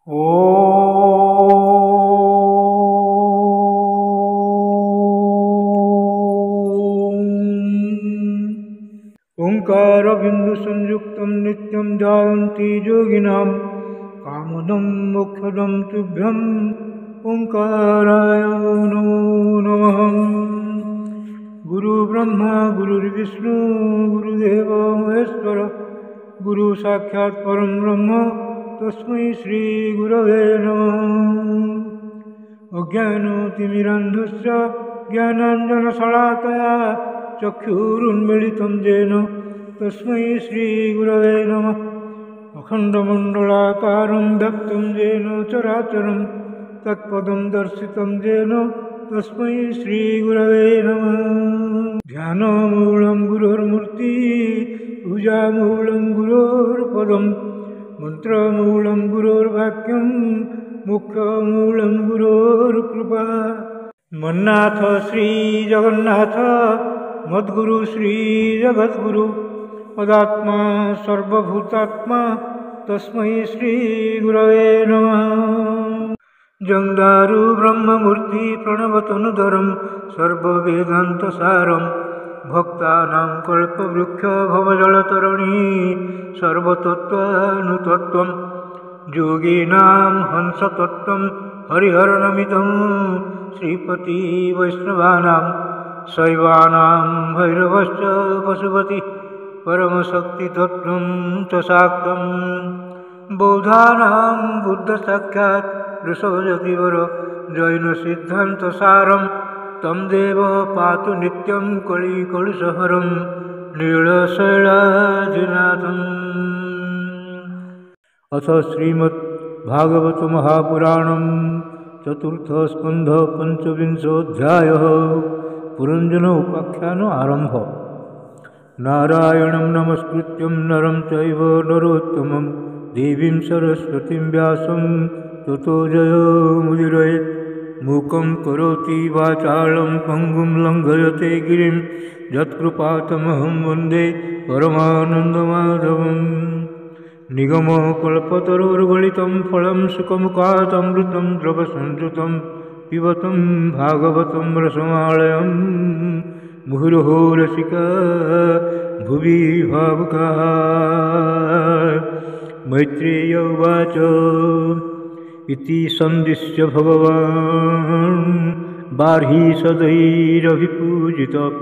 ओंकारबिंदुसंयुक्तं नित्यं ध्यायन्ति योगिनां कामदं मोक्षदं तुभ्यं ओंकाराय नमो नमः। गुरुब्रह्मा गुरुर्विष्णु गुरुदेवो महेश्वर गुरु साक्षात् परं ब्रह्म तस्मै श्री गुरवे नमः। अज्ञानतिमिरान्धस्य ज्ञानाञ्जनशलाकया चक्षुरुन्मीलितं येन तस्मै श्रीगुरवे नमः। अखण्डमण्डलाकारं व्याप्तं येन चराचरं तत्पदं दर्शितं येन तस्मै श्रीगुरवे नमः। ध्यानमूलं गुरोर्मूर्ति पूजामूलं गुरोर्पदं मन्त्रमूलं गुरोर्वाक्यं मोक्षमूलं गुरोर्कृपा। मन्नाथ श्री जगन्नाथ मद्गुरु श्री जगद्गुरु मदात्मा सर्वभूतात्मा तस्मै श्री गुरवे नमः। जंदारु ब्रह्ममूर्ति प्रणवतनुधरं सर्ववेदान्तसारं भक्तानां कल्पवृक्ष भवजलतरणी सर्वतत्त्वानुतत्त्वं योगिनां हंसतत्त्वं हरिहरनमितं श्रीपति वैष्णवानां शैवानां भैरवश्च पशुपति परमशक्तितत्त्वं च शाक्तं बौद्धानां बुद्धसाक्षात् ऋषभजतिवर जैनसिद्धान्तसारं तं देव पातु नित्यं कलिकलुषहरं नीलशैलाजिनाथम्। अथ श्रीमद्भागवत महापुराणं चतुर्थ स्कंध पंचविंशोऽध्यायः। पुरंजन उपाख्यान आरंभ। नारायणं नमस्कृत्यं नरं चैव नरोत्तमं देवीं सरस्वतीं व्यासं ततो जयमुदीरयेत्। मूकं करोति वाचालं पङ्गुं लङ्घयते गिरिं यत्कृपातमहं वन्दे परमानन्दमाधवम्। निगमकल्पतरोर्गलितं फलं सुखमुखादमृतं द्रवसंयुतं पिबतं भागवतं रसमालयं मुहुर्मुहुः रसिका भुवि भावुकाः। मैत्रेय उवाच इति सन्दिश्य भगवान् बार्हिषदैरभिपूजितः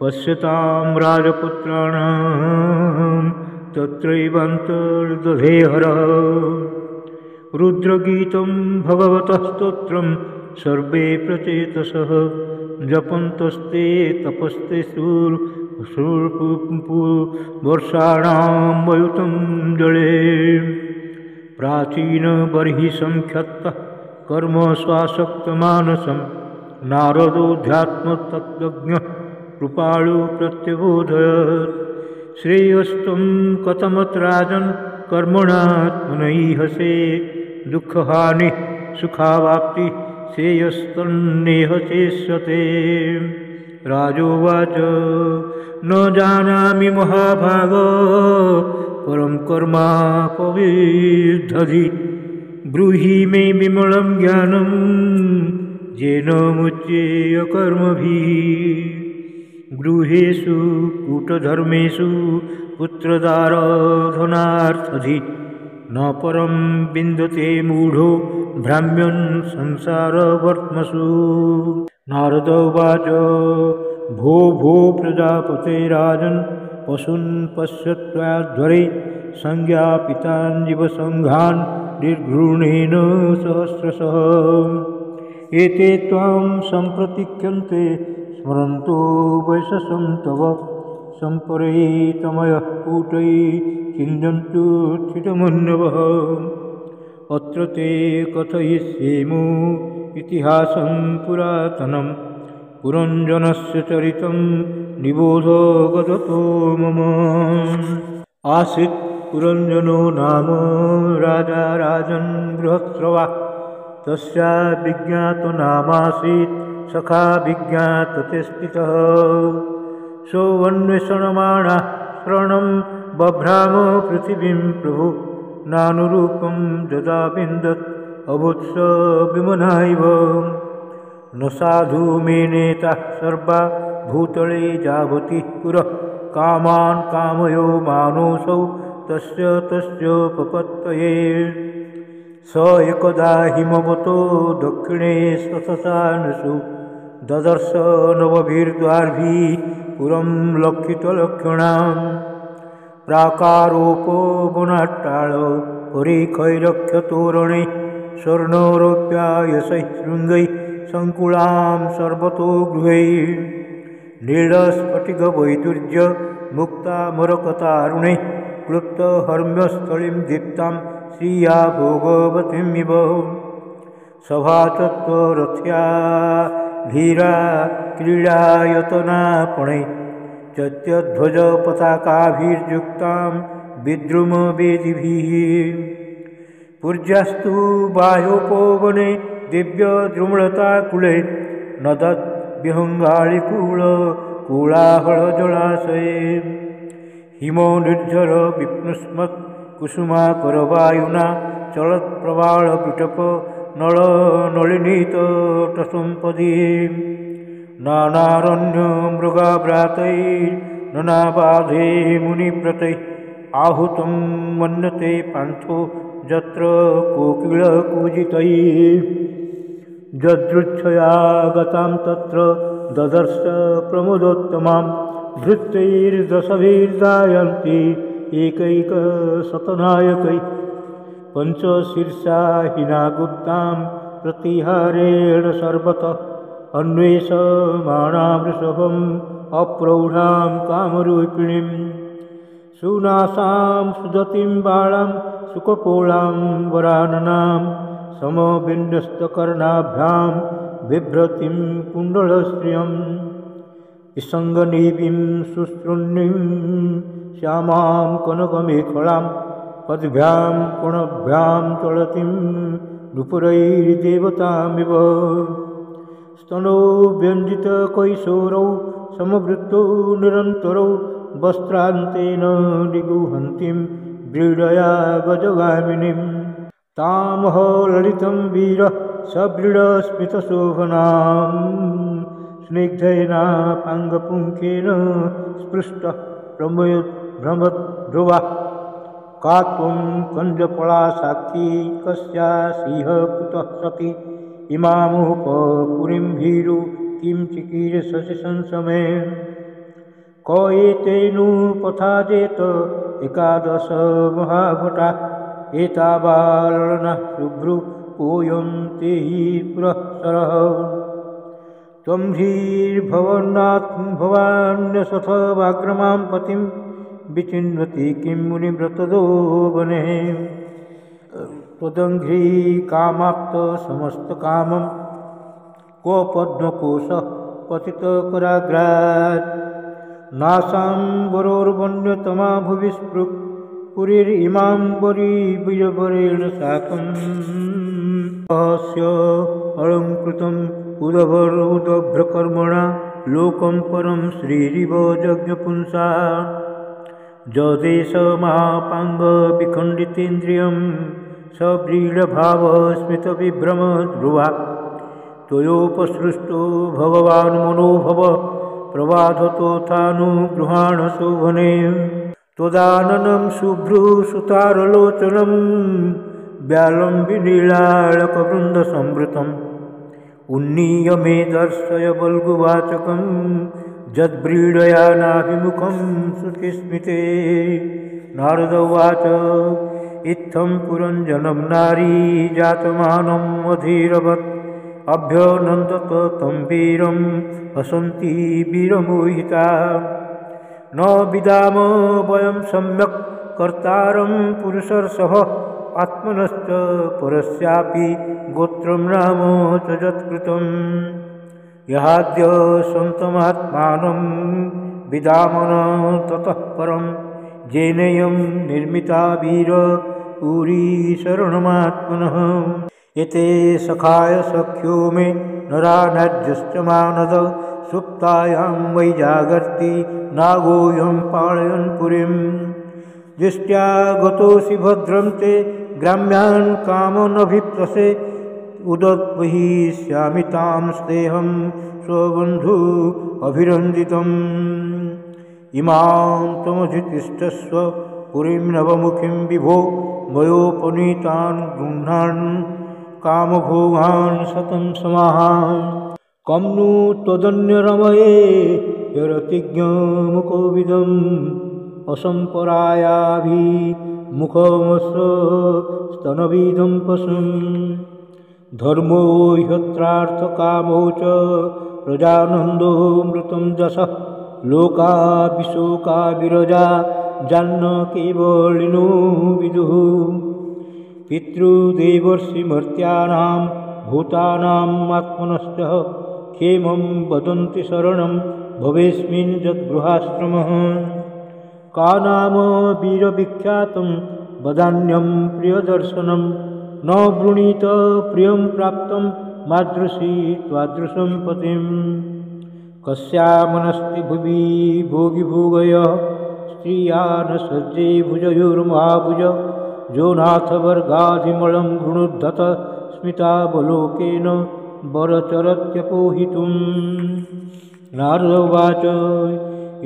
पश्यतां राजपुत्राणां तत्रैवान्तर्दधे हरः। रुद्रगीतं भगवतः स्तोत्रं सर्वे प्रचेतसः जपन्तस्ते तपस्ते वर्षाणां वयुतं जले। प्राचीनबर्हिसंख्यक्तः कर्म स्वासक्तमानसं नारदोऽध्यात्मतत्त्वज्ञः कृपाळु प्रत्यबोधयत्। श्रेयस्त्वं कथमत्र राजन् कर्मणात्मनैहसे दुःखहानिः सुखावाप्तिः श्रेयस्तन्नेह चेष्यते। राजोवाच न जानामि महाभागो परं कर्मापविद्धि ब्रूहि मे विमलं ज्ञानं येन मुच्येय कर्मभिः। गृहेषु कूटधर्मेषु पुत्रदारधनार्थधि न परं विन्दते मूढो भ्राम्यन् संसारवर्त्मसु। नारद उवाच भो भो प्रजापते राजन् पशून् पश्यत्वाध्वरे संज्ञापितान् जीवसङ्घान् निर्घृणेन सहस्रशः। एते त्वां सम्प्रतिक्ष्यन्ते स्मरन्तो वैशसं तव सम्परेतमयः कूटैः चिन्त्यन्तु स्थितमन्यवः। अत्र ते कथयिष्येमो इतिहासं पुरातनं पुरञ्जनस्य चरितं निबोध गदतो मम। आसीत् पुरञ्जनो नाम राजा राजन् बृहत्स्रवा तस्या विज्ञातनामासीत् सखा विज्ञातते स्थितः। सोऽन्वेषणमाणः शरणं बभ्राम पृथिवीं प्रभु नानुरूपं यदा विन्दत् अभूत्स विमना इव न साधु मे नेता सर्वा भूतले जावति पुरः कामान् कामयो मानोऽसौ तस्य पपत्तये स एकदा हिमवतो दक्षिणे स्वशशानसु ददर्श नवभिर्द्वार्भिः पुरं लक्षितलक्षणाम् प्राकारोपो वनाट्टाळ परिखैरक्षतोरणे स्वर्णरौप्यायशैः शृङ्गैः सङ्कुलां सर्वतो गृहैः नीलस्फटिकवैदुर्य मुक्तामरकतारुणे क्लुप्तहर्म्यस्थलीं दीप्तां श्रिया भोगवतीमिव सभाचत्वरथ्या धीरा क्रीडायतनापणे चत्यध्वजपताकाभिर्युक्तां विद्रुमवेदिभिः पूज्यास्तु बाह्योपवने दिव्यद्रुमलताकुले नदद्विहङ्गाळिकूलाहलजलाशये हिमो निर्झर विप्नुस्मत् कुसुमाकरवायुना चलत्प्रवाळपिटप नळनलिनीतटसम्पदि नानारण्यमृगाभ्रातैर्ननाबाधे मुनिव्रतैः आहुतं मन्यते पान्थो यत्र कोकिलकूजितैः यदृच्छया गतां तत्र ददर्श प्रमुदोत्तमां धृत्यैर्दशभिर्दायन्ति एकैकशतनायकैः पञ्चशीर्षा हिना गुप्तां प्रतिहारेण सर्वतः अन्वेषमाणा वृषभम् अप्रौढां कामरूपिणीं सुनासां सुदतिं बालां सुकपोलां वराननां समविन्यस्तकर्णाभ्यां बिभ्रतिं कुण्डलश्रियं विसङ्गनीविं सुशृण्णीं श्यामां कनकमेखलां पद्भ्यां कोणभ्यां चलतिं नृपुरैर्देवतामिव स्तनौ व्यञ्जितकैशोरौ समवृत्तौ निरन्तरौ वस्त्रान्तेन निगुहन्तीं व्रीडया गजगामिनीं तामह ललितं वीरः सव्रीडस्मितशोभनां स्निग्धैनापाङ्गपुङ्खेन स्पृष्टः भ्रमद्ध्रुवः का त्वं कञ्जपला साक्षी कस्यासीह कुतः सखि इमामुपपुरीं भीरु किं चिकीर्षसि संसमे क एतेनुपथाजेत एकादश महाभटा एतावालनः शुभ्रु कोऽयं ते हि पुरःसरः त्वं धीर्भवान्यसथ वाग्रमां पतिं विचिन्वति किं मुनिव्रतदो वने त्वदङ्घ्री कामाप्त समस्तकामं को पद्मकोशः पतितकराग्रात् नासाम्बरोर्वन्यतमा भुवि स्पृक् पुरीरिमाम्बरी बीजवरेण साकम् अस्य अलङ्कृतम् उदभ्रकर्मणा लोकं परं श्रीरिव जज्ञपुंसा जदेशमापाङ्गविखण्डितेन्द्रियं सव्रीडभावस्मितविभ्रमध्रुवा त्वयोपसृष्टो भगवान् मनोभव प्रवादतोथानुगृहाण शोभने त्वदाननं शुभ्रूसुतारलोचनं व्यालं विनीलाळकवृन्दसंवृतम् उन्नीय मे दर्शय बल्गुवाचकं यद्व्रीडया नाभिमुखं शुचिस्मिते नारद उवाच इत्थं पुरञ्जनं नारी जातमानं अधीरवत् अभ्यनन्दत तं वीरं हसन्ती वीरमोहिता न विदाम वयं सम्यक् कर्तारं पुरुषर्षभ आत्मनश्च परस्यापि गोत्रं नाम च यत्कृतं यहाद्य सन्तमात्मानं विदामन ततः परं येनेयं निर्मिता वीर पुरी शरणमात्मनः एते सखाय सख्यो मे नरानाद्यश्च मानद सुप्तायां वै जागर्ति नागोऽयं पालयन् पुरीं दृष्ट्या गतोऽसि भद्रं ते ग्राम्यान् कामनभिप्रसे उदद्वहिष्यामि तां स्तेहं स्वबन्धु अभिरन्दितम् इमां त्वमधितिष्ठस्व पुरीं नवमुखीं विभो वयोपनीतान् गृह्णान् कामभोगान् शतं समाहान् कं नु त्वदन्यरमये यरतिज्ञमुकोविदम् असम्परायाभिमुखमस्य स्तनविदं पशुम् धर्मो ह्यत्रार्थकामो च प्रजानन्दो मृतं जसः लोका विशोका विरजा जान्न केवलिनो विदुः पितृदेवर्षिमर्त्यानां भूतानाम् आत्मनश्च क्षेमं वदन्ति शरणं भवेस्मिन् यद्गृहाश्रमः का नाम वीरविख्यातं वदान्यं प्रियदर्शनं न वृणीत प्रियं प्राप्तं मादृशी त्वादृशं पतिं कस्यामनस्ति भुवि भोगिभोगयः स्त्रिया न सज्जे भुजयोर्महाभुज जो नाथवर्गाधिमलं गृणुद्धत स्मितावलोकेन वरचरत्यपोहितुं नारद उवाच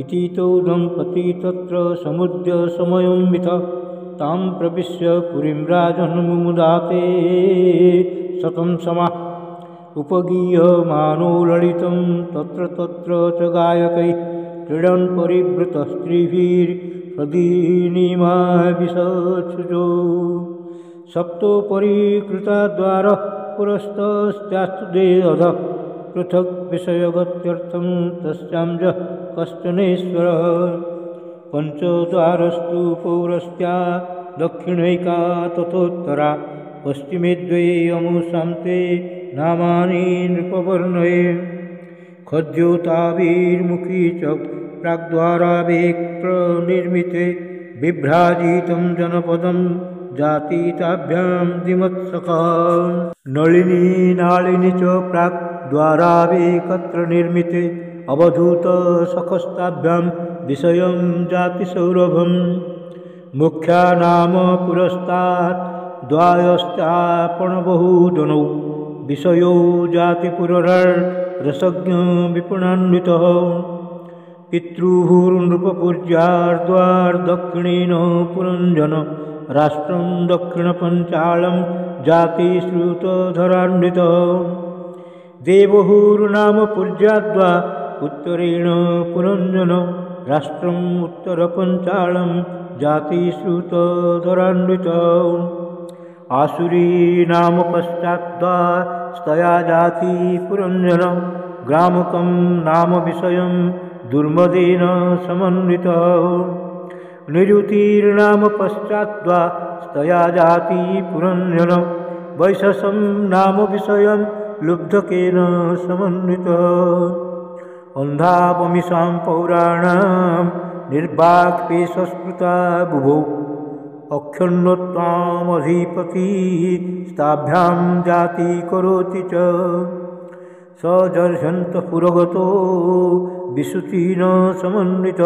इति तौ दम्पती तत्र समुद्य समयंवित तां प्रविश्य पुरीं राजन् मुमुदाते शतं समाः उपगीयमानो ललितं तत्र तत्र च गायकैः क्रीडन् परिवृतः स्त्रीभिर्हृदीनिमाविशुजो सप्तोपरि कृताद्वारः पुरस्तस्यास्तु देहधः पृथक् विषयगत्यर्थं तस्यां जः कश्चनेश्वरः पञ्चद्वारस्तु पौरस्त्या दक्षिणैका तथोत्तरा पश्चिमे द्वे अमुषां ते नामानि नृपवर्णये खद्योताभिर्मुखी च प्राग्द्वारावेत्रनिर्मिते बिभ्राजितं जनपदं जातीताभ्यां दिमत्सखा नलिनी नालिनी च प्राग्द्वारावेकत्र निर्मिते अवधूतसखस्ताभ्यां विषयं जातिसौरभम् मुख्या नाम पुरस्तात् द्वायश्चापणबहुजनौ विषयो जातिपुररसज्ञ विपुणान्वितः पितृभूर्नृपपूज्यार्द्वार्दक्षिणेन पुरञ्जन राष्ट्रं दक्षिणपञ्चालं जातिश्रुतधरान्वितः देवहुर्नाम पूज्याद्वा उत्तरेण पुरञ्जन राष्ट्रम् उत्तरपञ्चालं जातिश्रुतधरान्वितः आसुरी नाम पश्चाद्वा स्तया जाति पुरञ्जन ग्रामकं नाम विषयं दुर्मदेन समन्वितः निरुतिर्नाम पश्चाद्वा स्तया जाति पुरञ्जन वैशसं नाम विषयं लुब्धकेन समन्वितः अन्धापमिषां पौराणां निर्वाक्पेशस्मृता बुभौ अक्षण्णत्वामधिपति स्ताभ्यां जाति करोति च स जर्षन्तपुरगतो विशुचिन समन्वित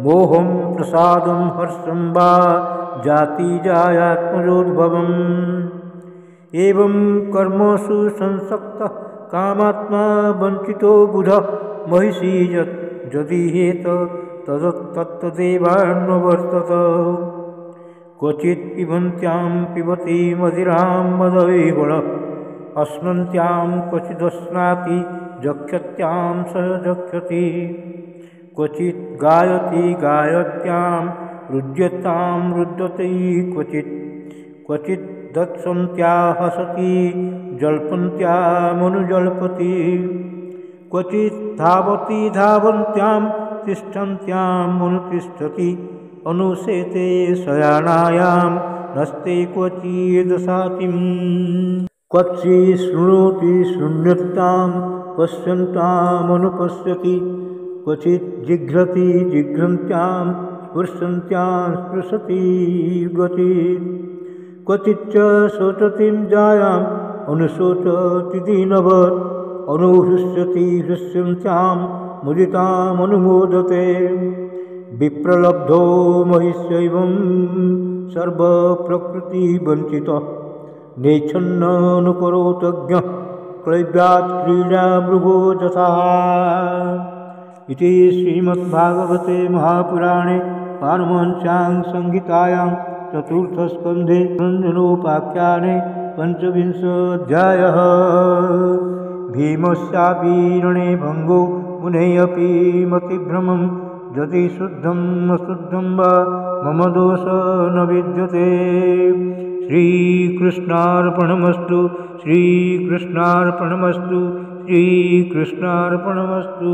मोहं प्रसादं हर्षं वा जातिजायात्मजोद्भवम् एवं कर्मसु संसक्तः कामात्मा वञ्चितो बुधः महिषी यदीहेत तत्तदेवान्वर्तत क्वचित् पिबन्त्यां पिबति मदिरां मदवेगुण अश्नन्त्यां क्वचिदश्नाति जक्षत्यां स जक्षति क्वचित् गायति गायत्यां रुद्यतां रुद्यते क्वचित् दत्सन्त्या हसति जल्पन्त्यामनुजल्पति क्वचित् धावति धावन्त्यां तिष्ठन्त्यामनुतिष्ठति अनुशेते शयानायां नस्ते क्वचिदसातिम् क्वचित् शृणोति शृण्यतां पश्यन्तामनुपश्यति क्वचित् जिघ्रति जिघ्रन्त्यां स्पृशन्त्यां स्पृशति गतिः क्वचिच्च शोचतीं जायाम् अनुशोचति दीनवत् अनुहृष्यति हृष्यन्त्यां मुदितामनुमोदते विप्रलब्धो महिष्यैवं सर्वप्रकृतिवञ्चितः नेच्छन्ननुकरोतज्ञः क्लैब्यात् क्रीडामृगो यथा। इति श्रीमद्भागवते महापुराणे पारमहंस्यां संहितायां चतुर्थस्कन्धे रञ्जनोपाख्याने पञ्चविंशोऽध्यायः। भीमस्यापि रणे भङ्गो मुनेऽपि मतिभ्रमं यदि शुद्धं अशुद्धं वा मम दोष न विद्यते। श्रीकृष्णार्पणमस्तु श्रीकृष्णार्पणमस्तु श्रीकृष्णार्पणमस्तु।